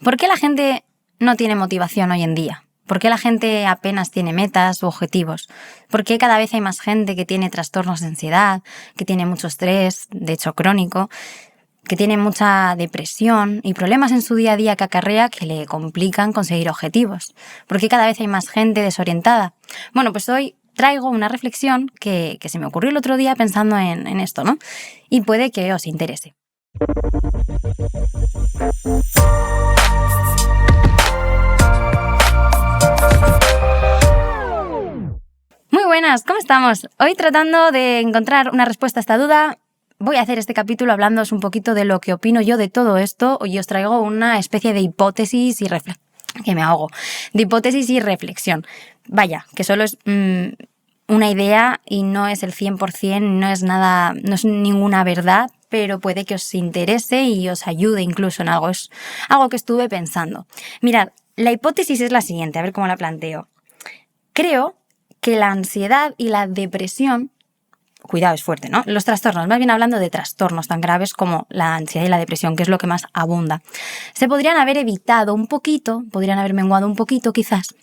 ¿Por qué la gente no tiene motivación hoy en día? ¿Por qué la gente apenas tiene metas u objetivos? ¿Por qué cada vez hay más gente que tiene trastornos de ansiedad, que tiene mucho estrés, de hecho crónico, que tiene mucha depresión y problemas en su día a día que acarrea que le complican conseguir objetivos? ¿Por qué cada vez hay más gente desorientada? Bueno, pues hoy traigo una reflexión que se me ocurrió el otro día pensando en esto, ¿no? Y puede que os interese. Muy buenas, ¿cómo estamos? Hoy tratando de encontrar una respuesta a esta duda, voy a hacer este capítulo hablándoos un poquito de lo que opino yo de todo esto y os traigo una especie de hipótesis y reflexión. Que me ahogo. De hipótesis y reflexión. Vaya, que solo es una idea y no es el 100%, no es nada, no es ninguna verdad, pero puede que os interese y os ayude incluso en algo. Es algo que estuve pensando. Mirad, la hipótesis es la siguiente, a ver cómo la planteo. Creo que la ansiedad y la depresión, cuidado, es fuerte, ¿no? Los trastornos, más bien hablando de trastornos tan graves como la ansiedad y la depresión, que es lo que más abunda, se podrían haber evitado un poquito, podrían haber menguado un poquito quizás,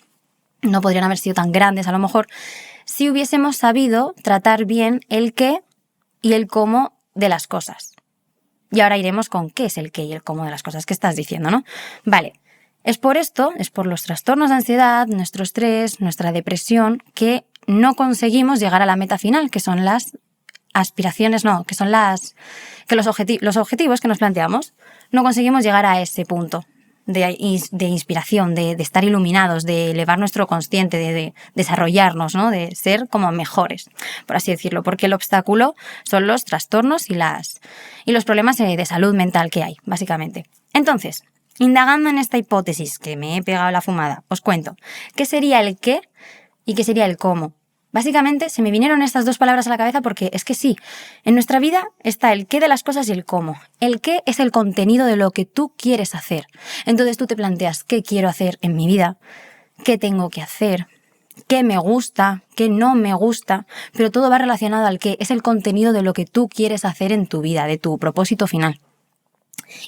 no podrían haber sido tan grandes a lo mejor, si hubiésemos sabido tratar bien el qué y el cómo de las cosas. Y ahora iremos con qué es el qué y el cómo de las cosas que estás diciendo, ¿no? Vale. Es por esto, es por los trastornos de ansiedad, nuestro estrés, nuestra depresión, que no conseguimos llegar a la meta final, que son las aspiraciones, los objetivos que nos planteamos. No conseguimos llegar a ese punto de inspiración, de estar iluminados, de elevar nuestro consciente, de desarrollarnos, ¿no? De ser como mejores, por así decirlo, porque el obstáculo son los trastornos y los problemas de salud mental que hay, básicamente. Entonces, indagando en esta hipótesis, que me he pegado la fumada, os cuento qué sería el qué y qué sería el cómo. Básicamente se me vinieron estas dos palabras a la cabeza porque es que sí, en nuestra vida está el qué de las cosas y el cómo. El qué es el contenido de lo que tú quieres hacer. Entonces tú te planteas qué quiero hacer en mi vida, qué tengo que hacer, qué me gusta, qué no me gusta, pero todo va relacionado al qué, es el contenido de lo que tú quieres hacer en tu vida, de tu propósito final.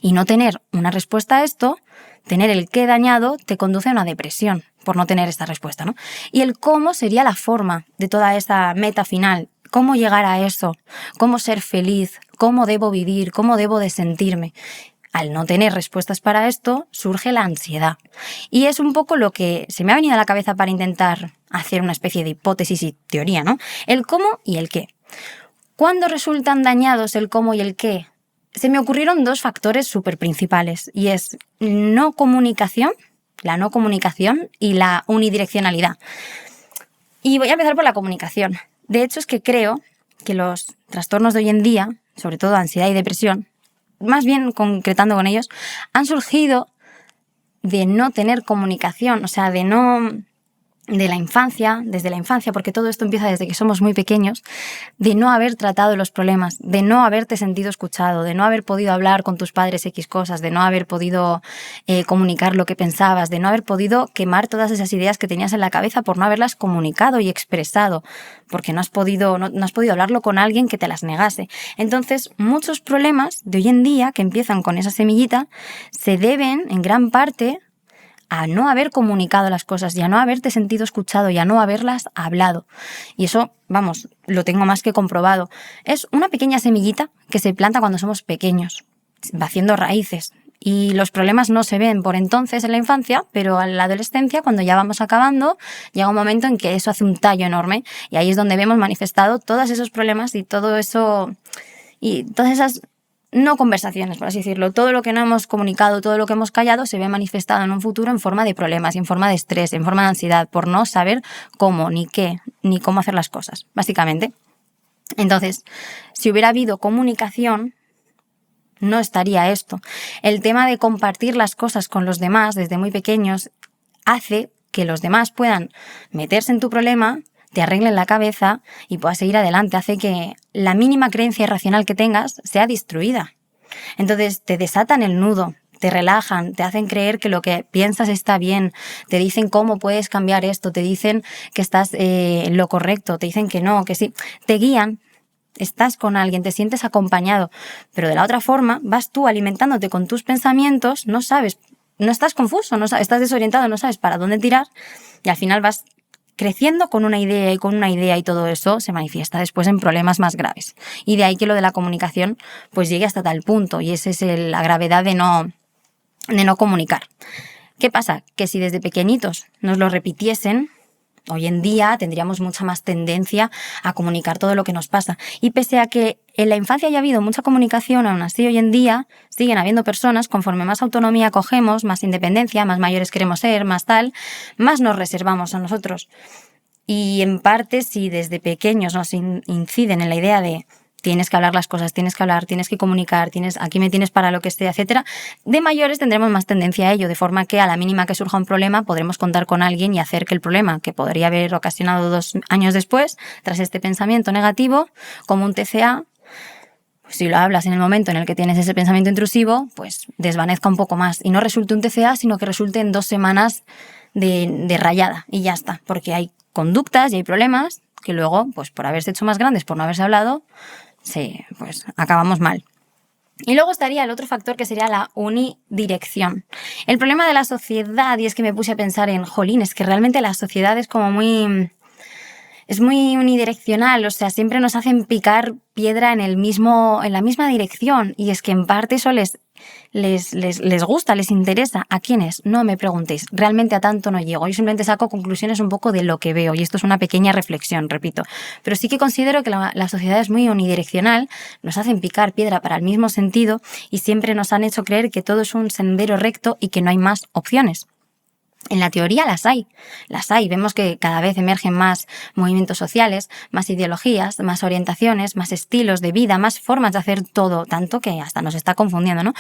Y no tener una respuesta a esto, tener el qué dañado, te conduce a una depresión por no tener esta respuesta, ¿no? Y el cómo sería la forma de toda esa meta final. Cómo llegar a eso, cómo ser feliz, cómo debo vivir, cómo debo de sentirme. Al no tener respuestas para esto, surge la ansiedad. Y es un poco lo que se me ha venido a la cabeza para intentar hacer una especie de hipótesis y teoría, ¿no? El cómo y el qué. ¿Cuándo resultan dañados el cómo y el qué? Se me ocurrieron dos factores súper principales y es la no comunicación y la unidireccionalidad. Y voy a empezar por la comunicación. De hecho, es que creo que los trastornos de hoy en día, sobre todo ansiedad y depresión, más bien concretando con ellos, han surgido de no tener comunicación, o sea, desde la infancia, porque todo esto empieza desde que somos muy pequeños, de no haber tratado los problemas, de no haberte sentido escuchado, de no haber podido hablar con tus padres X cosas, de no haber podido comunicar lo que pensabas, de no haber podido quemar todas esas ideas que tenías en la cabeza por no haberlas comunicado y expresado, porque no has podido hablarlo con alguien que te las negase. Entonces, muchos problemas de hoy en día que empiezan con esa semillita se deben, en gran parte, a no haber comunicado las cosas y a no haberte sentido escuchado y a no haberlas hablado. Y eso, vamos, lo tengo más que comprobado. Es una pequeña semillita que se planta cuando somos pequeños, va haciendo raíces. Y los problemas no se ven por entonces en la infancia, pero en la adolescencia, cuando ya vamos acabando, llega un momento en que eso hace un tallo enorme y ahí es donde vemos manifestado todos esos problemas y todo eso, y todas esas no conversaciones, por así decirlo. Todo lo que no hemos comunicado, todo lo que hemos callado se ve manifestado en un futuro en forma de problemas, en forma de estrés, en forma de ansiedad, por no saber cómo, ni qué, ni cómo hacer las cosas, básicamente. Entonces, si hubiera habido comunicación, no estaría esto. El tema de compartir las cosas con los demás desde muy pequeños hace que los demás puedan meterse en tu problema, te arreglen la cabeza y puedas seguir adelante. Hace que la mínima creencia irracional que tengas sea destruida. Entonces te desatan el nudo, te relajan, te hacen creer que lo que piensas está bien, te dicen cómo puedes cambiar esto, te dicen que estás en lo correcto, te dicen que no, que sí, te guían. Estás con alguien, te sientes acompañado, pero de la otra forma vas tú alimentándote con tus pensamientos, no sabes no estás confuso, estás desorientado, no sabes para dónde tirar y al final vas creciendo con una idea y todo eso se manifiesta después en problemas más graves. Y de ahí que lo de la comunicación pues llegue hasta tal punto y esa es la gravedad de no comunicar. ¿Qué pasa? Que si desde pequeñitos nos lo repitiesen, hoy en día tendríamos mucha más tendencia a comunicar todo lo que nos pasa. Y pese a que en la infancia haya habido mucha comunicación, aún así hoy en día siguen habiendo personas, conforme más autonomía cogemos, más independencia, más mayores queremos ser, más tal, más nos reservamos a nosotros. Y en parte, si desde pequeños nos inciden en la idea de tienes que hablar las cosas, tienes que hablar, tienes que comunicar, aquí me tienes para lo que esté, etcétera, de mayores tendremos más tendencia a ello, de forma que a la mínima que surja un problema podremos contar con alguien y hacer que el problema, que podría haber ocasionado 2 años después, tras este pensamiento negativo, como un TCA, pues si lo hablas en el momento en el que tienes ese pensamiento intrusivo, pues desvanezca un poco más y no resulte un TCA, sino que resulte en 2 semanas de rayada y ya está, porque hay conductas y hay problemas que luego, pues por haberse hecho más grandes, por no haberse hablado, pues acabamos mal. Y luego estaría el otro factor que sería la unidirección. El problema de la sociedad, y es que me puse a pensar en, jolín, es que realmente la sociedad es como es muy unidireccional, o sea, siempre nos hacen picar piedra en la misma dirección, y es que en parte eso les gusta, les interesa. ¿A quiénes? No me preguntéis, realmente a tanto no llego, yo simplemente saco conclusiones un poco de lo que veo, y esto es una pequeña reflexión, repito, pero sí que considero que la sociedad es muy unidireccional, nos hacen picar piedra para el mismo sentido, y siempre nos han hecho creer que todo es un sendero recto y que no hay más opciones. En la teoría las hay, vemos que cada vez emergen más movimientos sociales, más ideologías, más orientaciones, más estilos de vida, más formas de hacer todo, tanto que hasta nos está confundiendo, ¿no?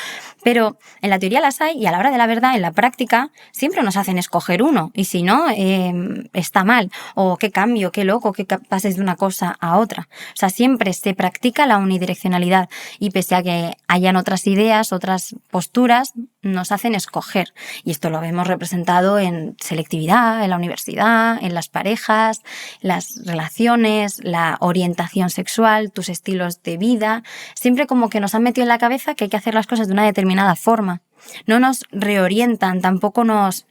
Pero en la teoría las hay y a la hora de la verdad, en la práctica, siempre nos hacen escoger uno y si no, está mal, o qué cambio, qué loco, que pases de una cosa a otra. O sea, siempre se practica la unidireccionalidad y pese a que hayan otras ideas, otras posturas, nos hacen escoger y esto lo vemos representado en selectividad, en la universidad, en las parejas, las relaciones, la orientación sexual, tus estilos de vida. Siempre como que nos han metido en la cabeza que hay que hacer las cosas de una determinada forma. No nos reorientan, tampoco nos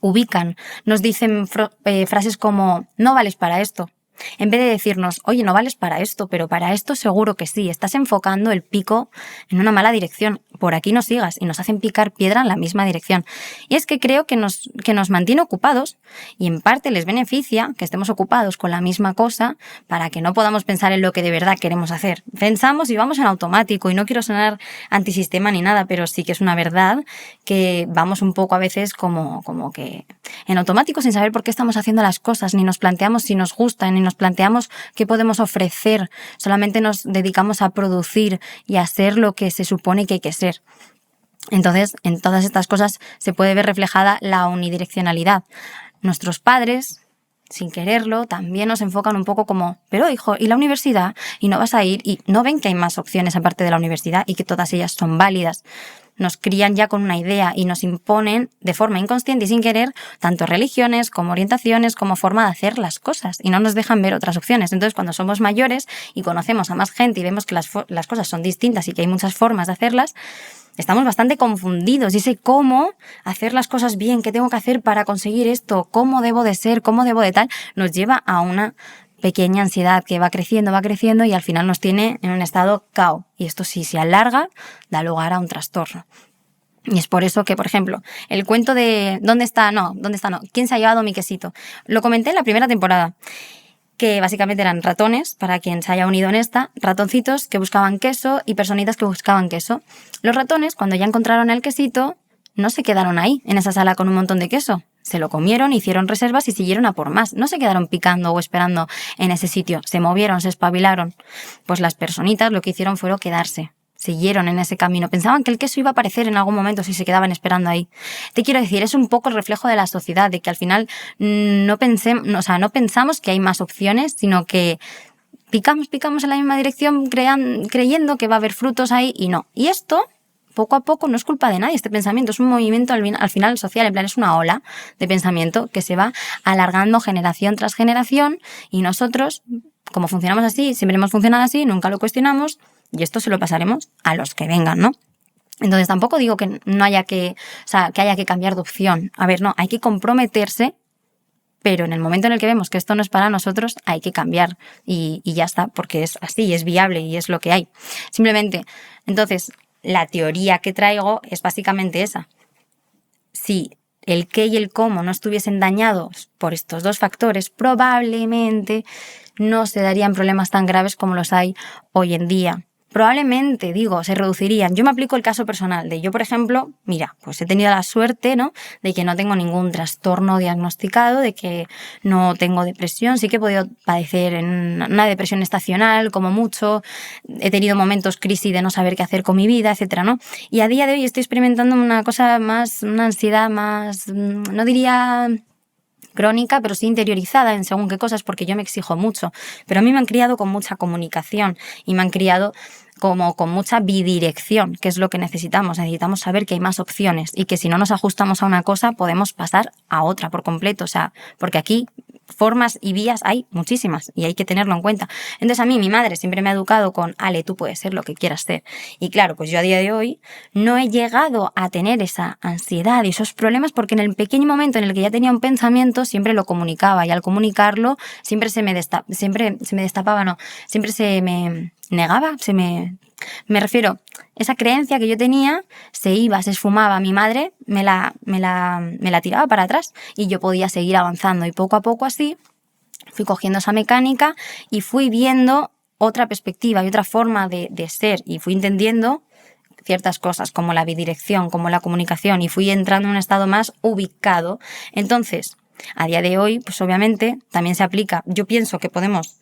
ubican. Nos dicen frases como, no vales para esto. En vez de decirnos, oye, no vales para esto, pero para esto seguro que sí, estás enfocando el pico en una mala dirección, por aquí no sigas, y nos hacen picar piedra en la misma dirección. Y es que creo que nos mantiene ocupados y en parte les beneficia que estemos ocupados con la misma cosa para que no podamos pensar en lo que de verdad queremos hacer. Pensamos y vamos en automático y no quiero sonar antisistema ni nada, pero sí que es una verdad que vamos un poco a veces como que en automático sin saber por qué estamos haciendo las cosas, ni nos planteamos si nos gustan, ni nos planteamos qué podemos ofrecer, solamente nos dedicamos a producir y a ser lo que se supone que hay que ser. Entonces, en todas estas cosas se puede ver reflejada la unidireccionalidad. Nuestros padres, sin quererlo, también nos enfocan un poco como, pero hijo, ¿y la universidad? ¿Y no vas a ir? Y no ven que hay más opciones aparte de la universidad y que todas ellas son válidas. Nos crían ya con una idea y nos imponen de forma inconsciente y sin querer tanto religiones como orientaciones como forma de hacer las cosas y no nos dejan ver otras opciones. Entonces, cuando somos mayores y conocemos a más gente y vemos que las cosas son distintas y que hay muchas formas de hacerlas, estamos bastante confundidos y ese cómo hacer las cosas bien, qué tengo que hacer para conseguir esto, cómo debo de ser, cómo debo de tal, nos lleva a una pequeña ansiedad que va creciendo y al final nos tiene en un estado cao. Y esto si se alarga, da lugar a un trastorno. Y es por eso que, por ejemplo, el cuento de ¿dónde está? No, ¿quién se ha llevado mi quesito? Lo comenté en la primera temporada, que básicamente eran ratones, para quien se haya unido en esta, ratoncitos que buscaban queso y personitas que buscaban queso. Los ratones, cuando ya encontraron el quesito, no se quedaron ahí, en esa sala con un montón de queso. Se lo comieron, hicieron reservas y siguieron a por más. No se quedaron picando o esperando en ese sitio. Se movieron, se espabilaron. Pues las personitas lo que hicieron fue quedarse. Siguieron en ese camino. Pensaban que el queso iba a aparecer en algún momento si se quedaban esperando ahí. Te quiero decir, es un poco el reflejo de la sociedad, de que al final no pensamos que hay más opciones, sino que picamos en la misma dirección creyendo que va a haber frutos ahí y no. Y esto, poco a poco, no es culpa de nadie. Este pensamiento es un movimiento al final social, en plan es una ola de pensamiento que se va alargando generación tras generación y nosotros, como funcionamos así, siempre hemos funcionado así, nunca lo cuestionamos y esto se lo pasaremos a los que vengan, ¿no? Entonces tampoco digo que no haya que, o sea, que haya que cambiar de opción. A ver, no, hay que comprometerse, pero en el momento en el que vemos que esto no es para nosotros, hay que cambiar y ya está, porque es así, es viable y es lo que hay. Simplemente, entonces, la teoría que traigo es básicamente esa. Si el qué y el cómo no estuviesen dañados por estos dos factores, probablemente no se darían problemas tan graves como los hay hoy en día. Probablemente, digo, se reducirían. Yo me aplico el caso personal de yo, por ejemplo, mira, pues he tenido la suerte, ¿no?, de que no tengo ningún trastorno diagnosticado, de que no tengo depresión. Sí que he podido padecer en una depresión estacional, como mucho. He tenido momentos crisis de no saber qué hacer con mi vida, etcétera, ¿no? Y a día de hoy estoy experimentando una cosa más, una ansiedad más, no diría crónica, pero sí interiorizada en según qué cosas, porque yo me exijo mucho. Pero a mí me han criado con mucha comunicación y me han criado como con mucha bidirección, que es lo que necesitamos. Necesitamos saber que hay más opciones y que si no nos ajustamos a una cosa podemos pasar a otra por completo. O sea, porque aquí formas y vías hay muchísimas y hay que tenerlo en cuenta. Entonces a mí mi madre siempre me ha educado con Ale, tú puedes ser lo que quieras ser. Y claro, pues yo a día de hoy no he llegado a tener esa ansiedad y esos problemas porque en el pequeño momento en el que ya tenía un pensamiento siempre lo comunicaba y al comunicarlo siempre se me destapaba, no, siempre se me negaba, me refiero, esa creencia que yo tenía se iba, se esfumaba. Mi madre me la tiraba para atrás y yo podía seguir avanzando. Y poco a poco así fui cogiendo esa mecánica y fui viendo otra perspectiva y otra forma de ser. Y fui entendiendo ciertas cosas como la bidirección, como la comunicación y fui entrando en un estado más ubicado. Entonces, a día de hoy, pues obviamente también se aplica. Yo pienso que podemos...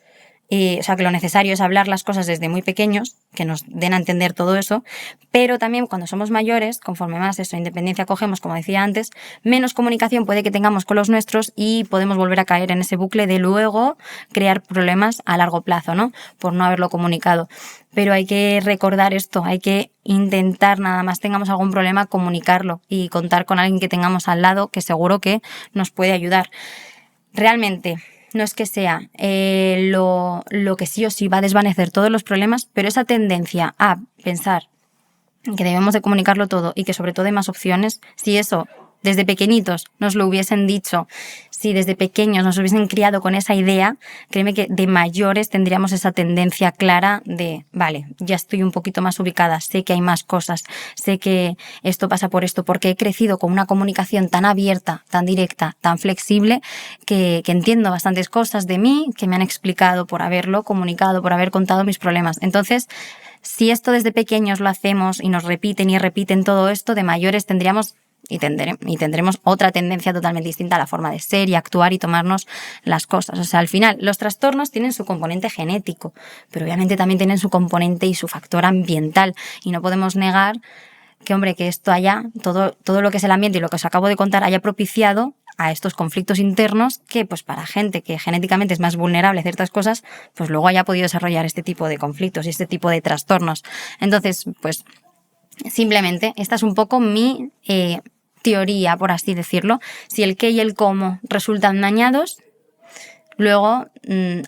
o sea, que lo necesario es hablar las cosas desde muy pequeños, que nos den a entender todo eso, pero también cuando somos mayores, conforme más independencia cogemos, como decía antes, menos comunicación puede que tengamos con los nuestros y podemos volver a caer en ese bucle de luego crear problemas a largo plazo, ¿no?, por no haberlo comunicado. Pero hay que recordar esto, hay que intentar, nada más tengamos algún problema, comunicarlo y contar con alguien que tengamos al lado que seguro que nos puede ayudar. Realmente, no es que sea lo que sí o sí va a desvanecer todos los problemas, pero esa tendencia a pensar que debemos de comunicarlo todo y que sobre todo hay más opciones, si eso desde pequeñitos nos lo hubiesen dicho, si desde pequeños nos hubiesen criado con esa idea, créeme que de mayores tendríamos esa tendencia clara de, vale, ya estoy un poquito más ubicada, sé que hay más cosas, sé que esto pasa por esto, porque he crecido con una comunicación tan abierta, tan directa, tan flexible, que entiendo bastantes cosas de mí que me han explicado por haberlo comunicado, por haber contado mis problemas. Entonces, si esto desde pequeños lo hacemos y nos repiten y repiten todo esto, de mayores tendríamos y tendremos otra tendencia totalmente distinta a la forma de ser y actuar y tomarnos las cosas. O sea, al final, los trastornos tienen su componente genético, pero obviamente también tienen su componente y su factor ambiental. Y no podemos negar que, hombre, que esto haya, todo lo que es el ambiente y lo que os acabo de contar, haya propiciado a estos conflictos internos que, pues para gente que genéticamente es más vulnerable a ciertas cosas, pues luego haya podido desarrollar este tipo de conflictos y este tipo de trastornos. Entonces, pues simplemente esta es un poco mi teoría, por así decirlo. Si el qué y el cómo resultan dañados, luego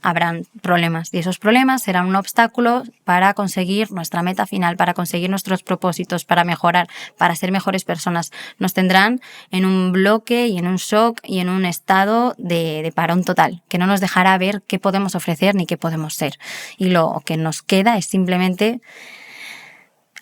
habrán problemas y esos problemas serán un obstáculo para conseguir nuestra meta final, para conseguir nuestros propósitos, para mejorar, para ser mejores personas. Nos tendrán en un bloque y en un shock y en un estado de parón total, que no nos dejará ver qué podemos ofrecer ni qué podemos ser. Y lo que nos queda es simplemente,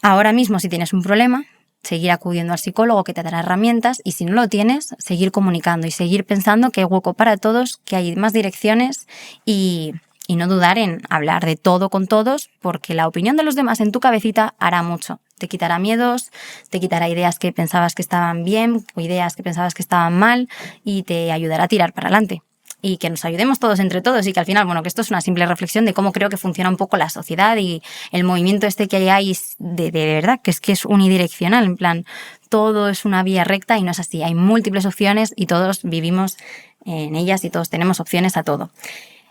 ahora mismo, si tienes un problema, seguir acudiendo al psicólogo que te dará herramientas y si no lo tienes, seguir comunicando y seguir pensando que hay hueco para todos, que hay más direcciones y no dudar en hablar de todo con todos porque la opinión de los demás en tu cabecita hará mucho. Te quitará miedos, te quitará ideas que pensabas que estaban bien o ideas que pensabas que estaban mal y te ayudará a tirar para adelante. Y que nos ayudemos todos entre todos y que al final, bueno, que esto es una simple reflexión de cómo creo que funciona un poco la sociedad y el movimiento este que hay de verdad, que es unidireccional, en plan, todo es una vía recta y no es así, hay múltiples opciones y todos vivimos en ellas y todos tenemos opciones a todo.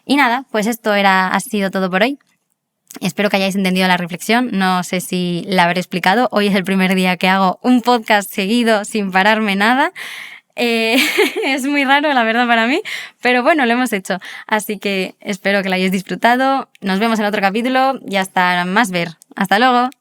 Y nada, pues esto ha sido todo por hoy. Espero que hayáis entendido la reflexión, no sé si la habré explicado, hoy es el primer día que hago un podcast seguido sin pararme nada. Es muy raro, la verdad, para mí, pero bueno, lo hemos hecho. Así que espero que lo hayáis disfrutado. Nos vemos en otro capítulo y hasta más ver. Hasta luego.